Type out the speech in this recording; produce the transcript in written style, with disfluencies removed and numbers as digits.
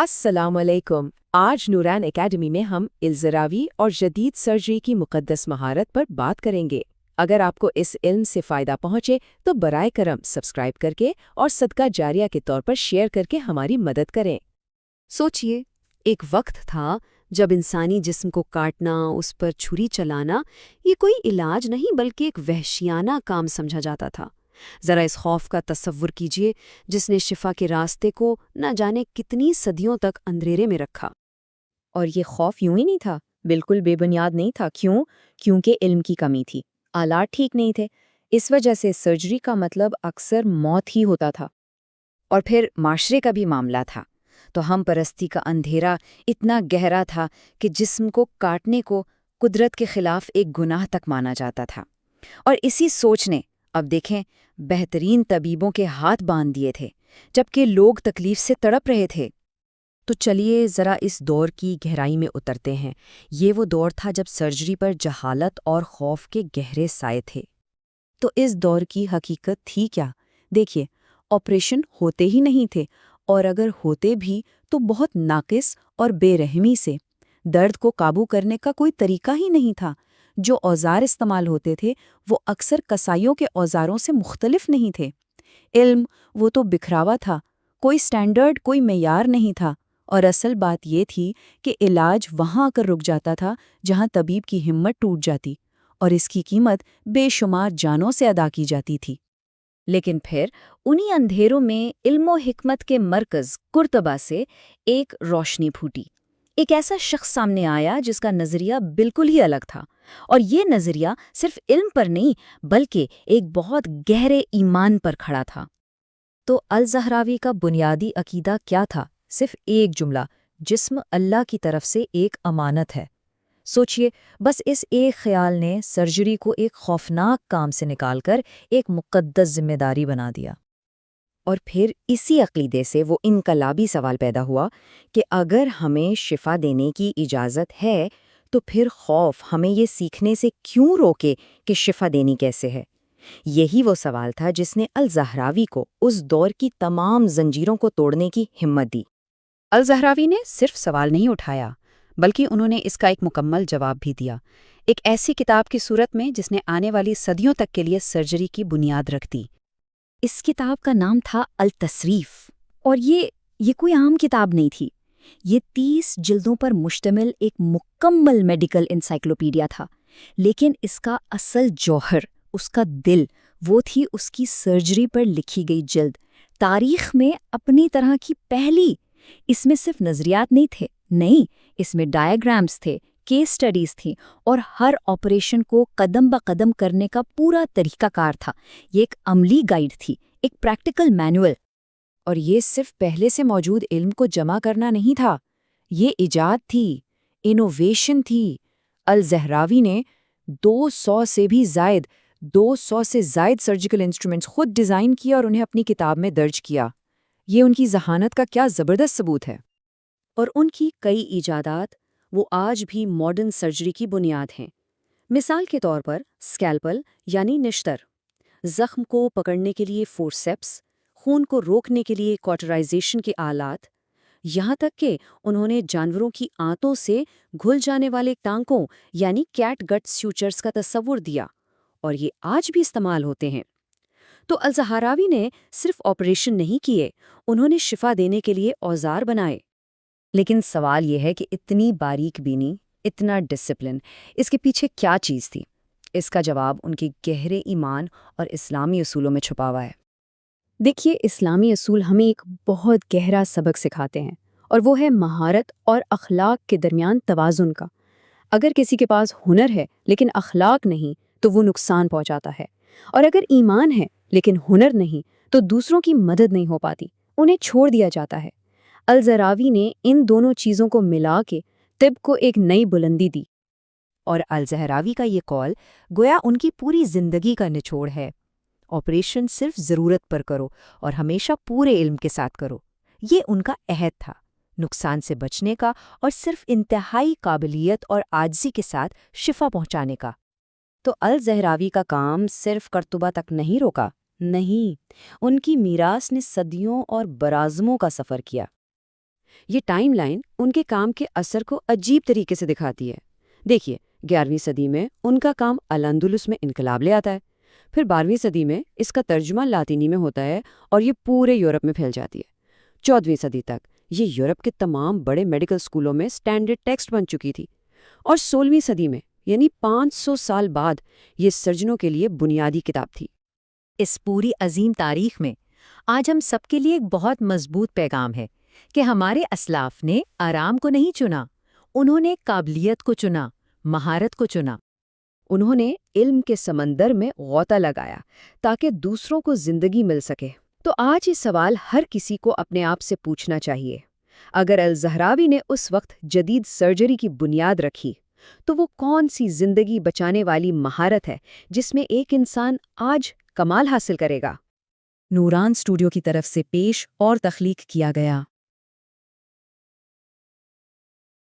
अस्सलाम वालेकुम। आज नूरान एकेडमी में हम इल्ज़रावी और जदीद सर्जरी की मुक़द्दस महारत पर बात करेंगे। अगर आपको इस इल्म से फ़ायदा पहुँचे तो बराए करम सब्सक्राइब करके और सदका जारिया के तौर पर शेयर करके हमारी मदद करें। सोचिए, एक वक्त था जब इंसानी जिस्म को काटना, उस पर छुरी चलाना ये कोई इलाज नहीं बल्कि एक वहशियाना काम समझा जाता था। ज़रा इस खौफ का तसव्वुर कीजिए जिसने शिफा के रास्ते को न जाने कितनी सदियों तक अंधेरे में रखा। और ये खौफ यूं ही नहीं था, बिल्कुल बेबुनियाद नहीं था। क्यों? क्योंकि इल्म की कमी थी, आलात ठीक नहीं थे। इस वजह से सर्जरी का मतलब अक्सर मौत ही होता था। और फिर माशरे का भी मामला था। तो हम परस्ती का अंधेरा इतना गहरा था कि जिस्म को काटने को कुदरत के खिलाफ एक गुनाह तक माना जाता था। और इसी सोच ने, अब देखें, बेहतरीन तबीबों के हाथ बांध दिए थे, जबकि लोग तकलीफ से तड़प रहे थे। तो चलिए ज़रा इस दौर की गहराई में उतरते हैं। ये वो दौर था जब सर्जरी पर जहालत और खौफ के गहरे साए थे। तो इस दौर की हकीकत थी क्या? देखिए, ऑपरेशन होते ही नहीं थे, और अगर होते भी तो बहुत नाकिस और बेरहमी से। दर्द को काबू करने का कोई तरीका ही नहीं था। जो औजार इस्तेमाल होते थे वो अक्सर कसाइयों के औजारों से मुख्तलिफ नहीं थे। इल्म वो तो बिखरावा था, कोई स्टैंडर्ड, कोई मेयार नहीं था। और असल बात ये थी कि इलाज वहाँ आकर रुक जाता था जहाँ तबीब की हिम्मत टूट जाती, और इसकी कीमत बेशुमार जानों से अदा की जाती थी। लेकिन फिर उन्हीं अंधेरों में इल्म और हिकमत के मरकज़ कुर्तबा से एक रोशनी फूटी। एक ऐसा शख्स सामने आया जिसका नज़रिया बिल्कुल ही अलग था। और ये नज़रिया सिर्फ इल्म पर नहीं बल्कि एक बहुत गहरे ईमान पर खड़ा था। तो अल-ज़हरावी का बुनियादी अकीदा क्या था? सिर्फ एक जुमला: जिस्म अल्लाह की तरफ से एक अमानत है। सोचिए, बस इस एक ख्याल ने सर्जरी को एक खौफनाक काम से निकालकर एक मुक़द्दस जिम्मेदारी बना दिया। और फिर इसी अक़ीदे से वो इनकलाबी सवाल पैदा हुआ कि अगर हमें शिफा देने की इजाज़त है तो फिर खौफ हमें ये सीखने से क्यों रोके कि शिफा देनी कैसे है। यही वो सवाल था जिसने अल-ज़हरावी को उस दौर की तमाम जंजीरों को तोड़ने की हिम्मत दी। अल-ज़हरावी ने सिर्फ सवाल नहीं उठाया बल्कि उन्होंने इसका एक मुकम्मल जवाब भी दिया, एक ऐसी किताब की सूरत में जिसने आने वाली सदियों तक के लिए सर्जरी की बुनियाद रख दी। इस किताब का नाम था अल-तसरीफ़। और ये कोई आम किताब नहीं थी। ये 30 जिल्दों पर मुश्तमिल एक मुकम्मल मेडिकल एनसाइक्लोपीडिया था। लेकिन इसका असल जौहर, उसका दिल, वो थी उसकी सर्जरी पर लिखी गई जिल्द, तारीख में अपनी तरह की पहली। इसमें सिर्फ नज़रियात नहीं थे, नहीं, इसमें डायग्राम्स थे, केस स्टडीज़ थी, और हर ऑपरेशन को कदम ब कदम करने का पूरा तरीकाकार था। ये एक अमली गाइड थी, एक प्रैक्टिकल मैनुअल। और ये सिर्फ पहले से मौजूद इल्म को जमा करना नहीं था, ये इजाद थी, इनोवेशन थी। अल-ज़हरावी ने 200 से ज़ायद सर्जिकल इंस्ट्रूमेंट्स खुद डिज़ाइन किए और उन्हें अपनी किताब में दर्ज किया। ये उनकी जहानत का क्या ज़बरदस्त सबूत है। और उनकी कई इजादात वो आज भी मॉडर्न सर्जरी की बुनियाद हैं। मिसाल के तौर पर स्कैल्पल यानी निश्तर, जख्म को पकड़ने के लिए फोर्सेप्स, खून को रोकने के लिए कॉटराइजेशन के आलात, यहाँ तक कि उन्होंने जानवरों की आंतों से घुल जाने वाले टांकों यानी कैट गट स्यूचर्स का तस्वुर दिया, और ये आज भी इस्तेमाल होते हैं। तो अल-ज़हरावी ने सिर्फ ऑपरेशन नहीं किए, उन्होंने शिफा देने के लिए औजार बनाए। लेकिन सवाल यह है कि इतनी बारीक बीनी, इतना डिसिप्लिन, इसके पीछे क्या चीज़ थी? इसका जवाब उनके गहरे ईमान और इस्लामी असूलों में छुपा हुआ है। देखिए, इस्लामी असूल हमें एक बहुत गहरा सबक सिखाते हैं, और वो है महारत और अखलाक के दरमियान तवाज़ुन का। अगर किसी के पास हुनर है लेकिन अखलाक नहीं तो वो नुकसान पहुंचाता है, और अगर ईमान है लेकिन हुनर नहीं तो दूसरों की मदद नहीं हो पाती, उन्हें छोड़ दिया जाता है। अल-ज़हरावी ने इन दोनों चीज़ों को मिला के तिब को एक नई बुलंदी दी। और अल-ज़हरावी का ये कौल गोया उनकी पूरी ज़िंदगी का निचोड़ है। ऑपरेशन सिर्फ ज़रूरत पर करो और हमेशा पूरे इल्म के साथ करो। ये उनका अहद था, नुकसान से बचने का और सिर्फ इंतहाई काबिलियत और आजिज़ी के साथ शिफा पहुंचाने का। तो अल-ज़हरावी का काम सिर्फ कर्तुबा तक नहीं रोका, नहीं, उनकी मीरास ने सदियों और बराज़मों का सफ़र किया। یہ ٹائم لائن ان کے کام کے اثر کو عجیب طریقے سے دکھاتی ہے۔ دیکھیے، 11ویں صدی میں ان کا کام الاندلس میں انقلاب لے آتا ہے، پھر 12ویں صدی میں اس کا ترجمہ لاطینی میں ہوتا ہے اور یہ پورے یورپ میں پھیل جاتی ہے۔ 14ویں صدی تک یہ یورپ کے تمام بڑے میڈیکل اسکولوں میں سٹینڈرڈ ٹیکسٹ بن چکی تھی، اور 16ویں صدی میں یعنی 500 سال بعد یہ سرجنوں کے لیے بنیادی کتاب تھی۔ اس پوری عظیم تاریخ میں آج ہم سب کے لیے ایک بہت مضبوط پیغام ہے کہ ہمارے اسلاف نے آرام کو نہیں چنا، انہوں نے قابلیت کو چنا، مہارت کو چنا۔ انہوں نے علم کے سمندر میں غوطہ لگایا تاکہ دوسروں کو زندگی مل سکے۔ تو آج یہ سوال ہر کسی کو اپنے آپ سے پوچھنا چاہیے، اگر الزہراوی نے اس وقت جدید سرجری کی بنیاد رکھی تو وہ کون سی زندگی بچانے والی مہارت ہے جس میں ایک انسان آج کمال حاصل کرے گا؟ نوران اسٹوڈیو کی طرف سے پیش اور تخلیق کیا گیا